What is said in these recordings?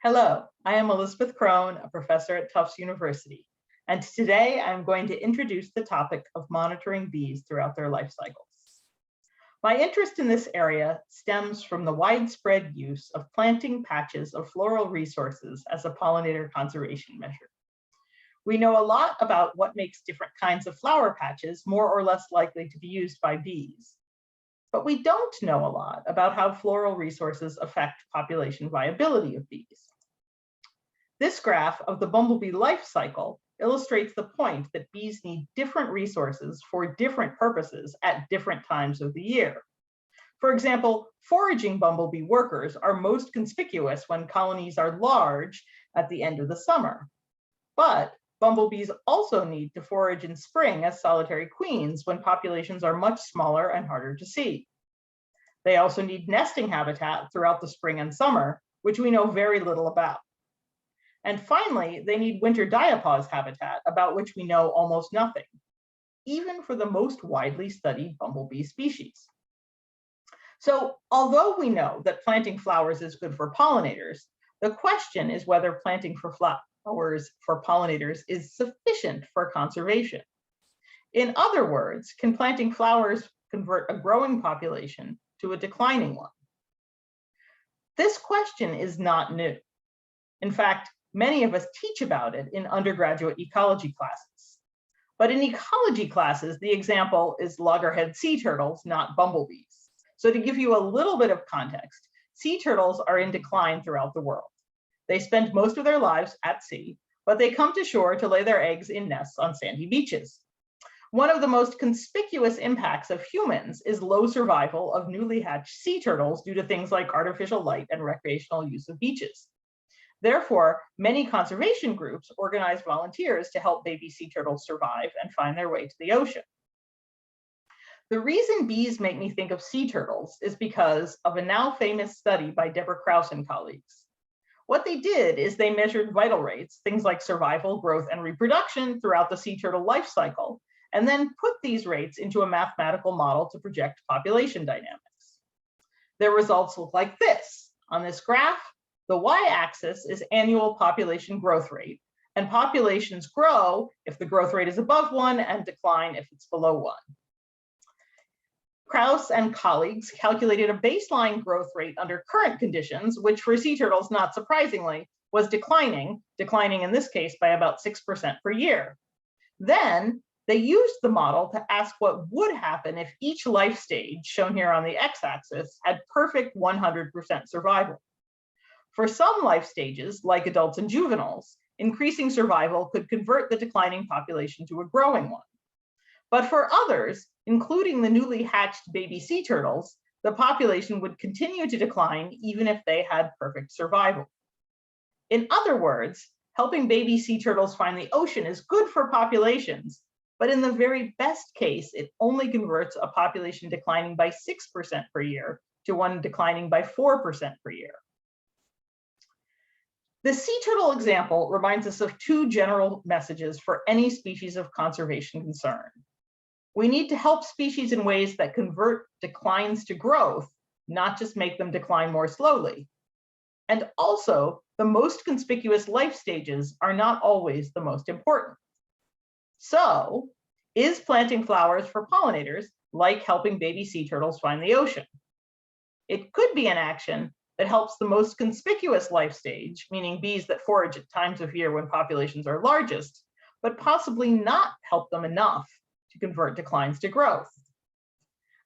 Hello, I am Elizabeth Crone, a professor at Tufts University, and today I'm going to introduce the topic of monitoring bees throughout their life cycles. My interest in this area stems from the widespread use of planting patches of floral resources as a pollinator conservation measure. We know a lot about what makes different kinds of flower patches more or less likely to be used by bees, but we don't know a lot about how floral resources affect population viability of bees. This graph of the bumblebee life cycle illustrates the point that bees need different resources for different purposes at different times of the year. For example, foraging bumblebee workers are most conspicuous when colonies are large at the end of the summer. But bumblebees also need to forage in spring as solitary queens when populations are much smaller and harder to see. They also need nesting habitat throughout the spring and summer, which we know very little about. And finally, they need winter diapause habitat, about which we know almost nothing, even for the most widely studied bumblebee species. So although we know that planting flowers is good for pollinators, the question is whether planting for flowers for pollinators is sufficient for conservation. In other words, can planting flowers convert a growing population to a declining one? This question is not new. In fact, many of us teach about it in undergraduate ecology classes. But in ecology classes, the example is loggerhead sea turtles, not bumblebees. So to give you a little bit of context, sea turtles are in decline throughout the world. They spend most of their lives at sea, but they come to shore to lay their eggs in nests on sandy beaches. One of the most conspicuous impacts of humans is low survival of newly hatched sea turtles due to things like artificial light and recreational use of beaches. Therefore, many conservation groups organize volunteers to help baby sea turtles survive and find their way to the ocean. The reason bees make me think of sea turtles is because of a now famous study by Deborah Krause and colleagues. What they did is they measured vital rates, things like survival, growth, and reproduction throughout the sea turtle life cycle, and then put these rates into a mathematical model to project population dynamics. Their results look like this. On this graph, the y-axis is annual population growth rate, and populations grow if the growth rate is above 1 and decline if it's below 1. Krause and colleagues calculated a baseline growth rate under current conditions, which for sea turtles, not surprisingly, was declining in this case by about 6% per year. Then they used the model to ask what would happen if each life stage, shown here on the x-axis, had perfect 100% survival. For some life stages, like adults and juveniles, increasing survival could convert the declining population to a growing one. But for others, including the newly hatched baby sea turtles, the population would continue to decline even if they had perfect survival. In other words, helping baby sea turtles find the ocean is good for populations, but in the very best case, it only converts a population declining by 6% per year to one declining by 4% per year. The sea turtle example reminds us of two general messages for any species of conservation concern. We need to help species in ways that convert declines to growth, not just make them decline more slowly. And also, the most conspicuous life stages are not always the most important. So, is planting flowers for pollinators like helping baby sea turtles find the ocean? It could be an action that helps the most conspicuous life stage, meaning bees that forage at times of year when populations are largest, but possibly not help them enough to convert declines to growth.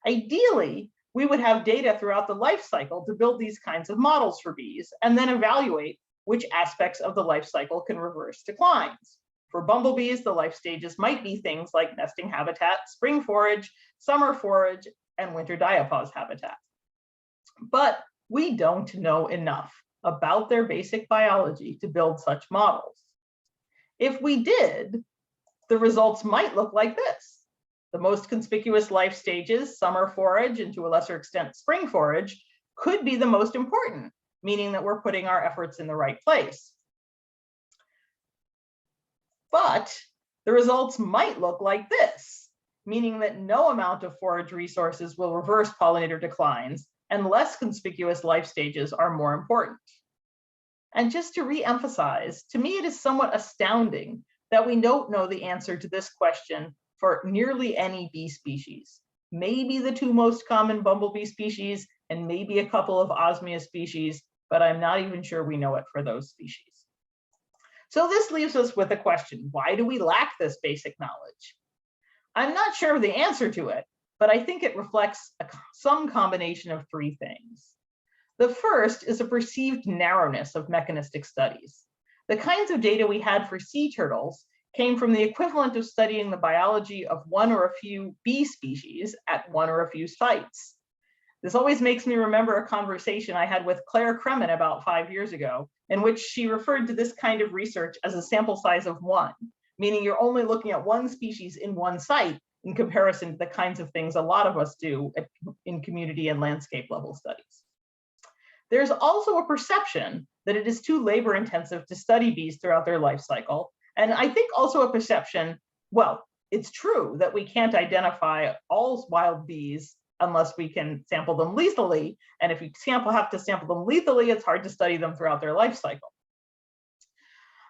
Ideally, we would have data throughout the life cycle to build these kinds of models for bees and then evaluate which aspects of the life cycle can reverse declines. For bumblebees, the life stages might be things like nesting habitat, spring forage, summer forage, and winter diapause habitat. But we don't know enough about their basic biology to build such models. If we did, the results might look like this. The most conspicuous life stages, summer forage and to a lesser extent spring forage, could be the most important, meaning that we're putting our efforts in the right place. But the results might look like this, meaning that no amount of forage resources will reverse pollinator declines, and less conspicuous life stages are more important. And just to re-emphasize, to me, it is somewhat astounding that we don't know the answer to this question for nearly any bee species. Maybe the two most common bumblebee species and maybe a couple of Osmia species, but I'm not even sure we know it for those species. So this leaves us with a question: why do we lack this basic knowledge? I'm not sure of the answer to it, but I think it reflects some combination of three things. The first is a perceived narrowness of mechanistic studies. The kinds of data we had for sea turtles came from the equivalent of studying the biology of one or a few bee species at one or a few sites. This always makes me remember a conversation I had with Claire Kremen about 5 years ago, in which she referred to this kind of research as a sample size of one, meaning you're only looking at one species in one site in comparison to the kinds of things a lot of us do in community and landscape level studies. There's also a perception that it is too labor intensive to study bees throughout their life cycle. And I think also a perception, well, it's true that we can't identify all wild bees unless we can sample them lethally. And if you have to sample them lethally, it's hard to study them throughout their life cycle.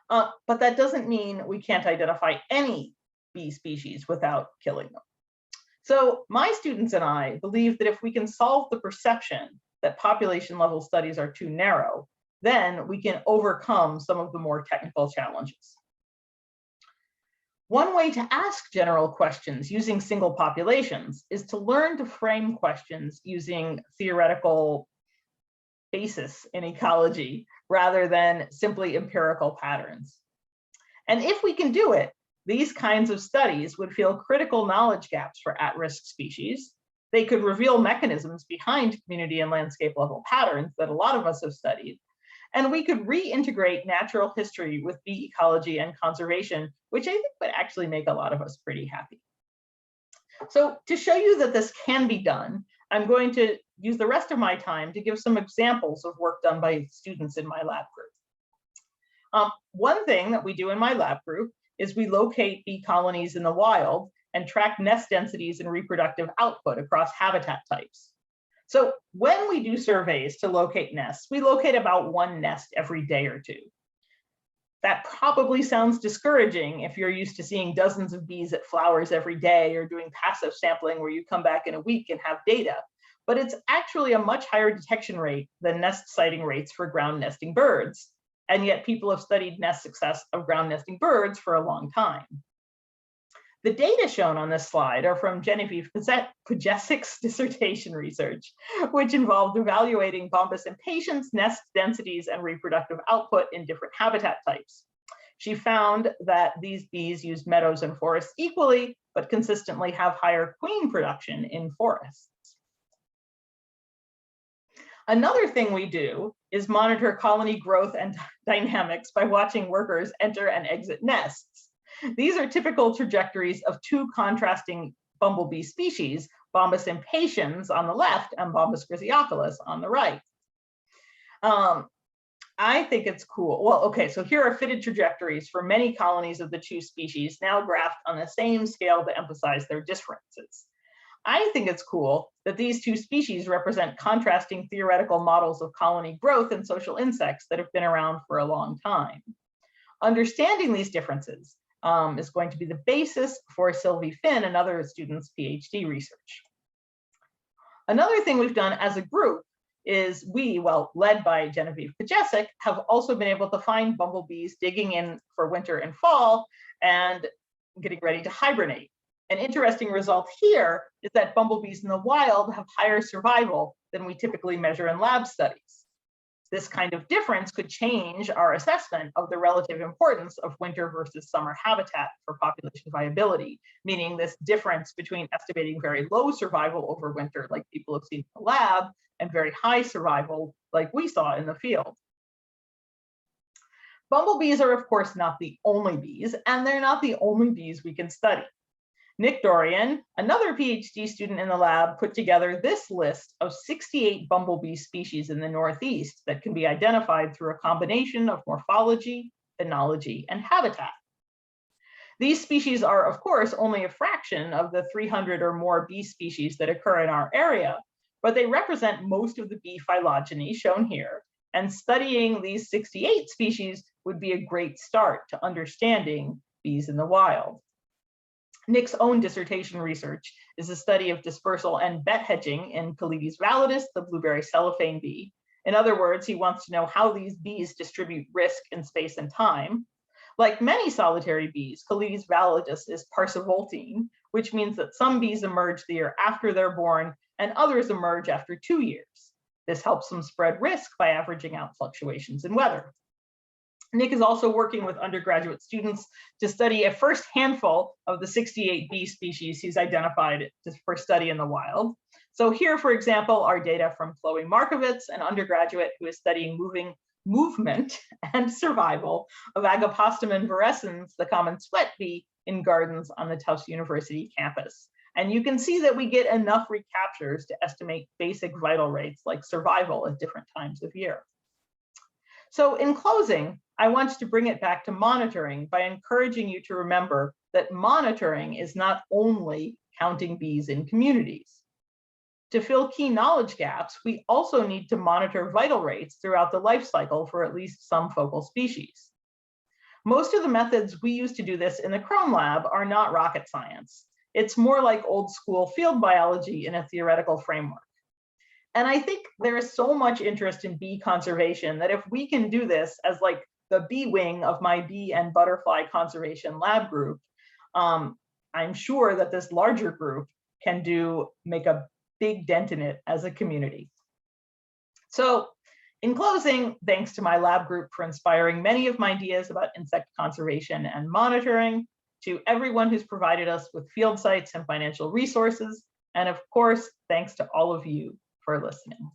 But that doesn't mean we can't identify any bee species without killing them. So my students and I believe that if we can solve the perception that population level studies are too narrow, then we can overcome some of the more technical challenges. One way to ask general questions using single populations is to learn to frame questions using theoretical basis in ecology rather than simply empirical patterns. And if we can do it, these kinds of studies would fill critical knowledge gaps for at-risk species. They could reveal mechanisms behind community and landscape level patterns that a lot of us have studied. And we could reintegrate natural history with bee ecology and conservation, which I think would actually make a lot of us pretty happy. So to show you that this can be done, I'm going to use the rest of my time to give some examples of work done by students in my lab group. One thing that we do in my lab group is we locate bee colonies in the wild and track nest densities and reproductive output across habitat types. So when we do surveys to locate nests, we locate about one nest every day or two. That probably sounds discouraging if you're used to seeing dozens of bees at flowers every day or doing passive sampling where you come back in a week and have data, but it's actually a much higher detection rate than nest sighting rates for ground nesting birds. And yet people have studied nest success of ground nesting birds for a long time. The data shown on this slide are from Genevieve Pujasic's dissertation research, which involved evaluating bombus impatiens, nest densities, and reproductive output in different habitat types. She found that these bees use meadows and forests equally, but consistently have higher queen production in forests. Another thing we do is monitor colony growth and dynamics by watching workers enter and exit nests. These are typical trajectories of two contrasting bumblebee species, Bombus impatiens on the left and Bombus griseoculus on the right. I think it's cool. Well, okay, so here are fitted trajectories for many colonies of the two species, now graphed on the same scale to emphasize their differences. I think it's cool that these two species represent contrasting theoretical models of colony growth and social insects that have been around for a long time. Understanding these differences is going to be the basis for Sylvie Finn and other students' PhD research. Another thing we've done as a group is we, well, led by Genevieve Pujasic, have also been able to find bumblebees digging in for winter and fall and getting ready to hibernate. An interesting result here is that bumblebees in the wild have higher survival than we typically measure in lab studies. This kind of difference could change our assessment of the relative importance of winter versus summer habitat for population viability, meaning this difference between estimating very low survival over winter, like people have seen in the lab, and very high survival, like we saw in the field. Bumblebees are, of course, not the only bees, and they're not the only bees we can study. Nick Dorian, another PhD student in the lab, put together this list of 68 bumblebee species in the Northeast that can be identified through a combination of morphology, phenology, and habitat. These species are, of course, only a fraction of the 300 or more bee species that occur in our area, but they represent most of the bee phylogeny shown here And studying these 68 species would be a great start to understanding bees in the wild. Nick's own dissertation research is a study of dispersal and bet hedging in Calides validus, the blueberry cellophane bee. In other words, he wants to know how these bees distribute risk in space and time. Like many solitary bees, Calides validus is parsivoltine, which means that some bees emerge the year after they're born and others emerge after 2 years. This helps them spread risk by averaging out fluctuations in weather. Nick is also working with undergraduate students to study a first handful of the 68 bee species he's identified for study in the wild. So here, for example, are data from Chloe Markovitz, an undergraduate who is studying movement and survival of Agapostemon virescens, the common sweat bee, in gardens on the Tufts University campus. And you can see that we get enough recaptures to estimate basic vital rates like survival at different times of year. So in closing, I want to bring it back to monitoring by encouraging you to remember that monitoring is not only counting bees in communities. To fill key knowledge gaps, we also need to monitor vital rates throughout the life cycle for at least some focal species. Most of the methods we use to do this in the Crone lab are not rocket science. It's more like old school field biology in a theoretical framework. And I think there is so much interest in bee conservation that if we can do this as like the bee wing of my bee and butterfly conservation lab group, I'm sure that this larger group can make a big dent in it as a community. So in closing, thanks to my lab group for inspiring many of my ideas about insect conservation and monitoring, to everyone who's provided us with field sites and financial resources, and of course, thanks to all of you for listening.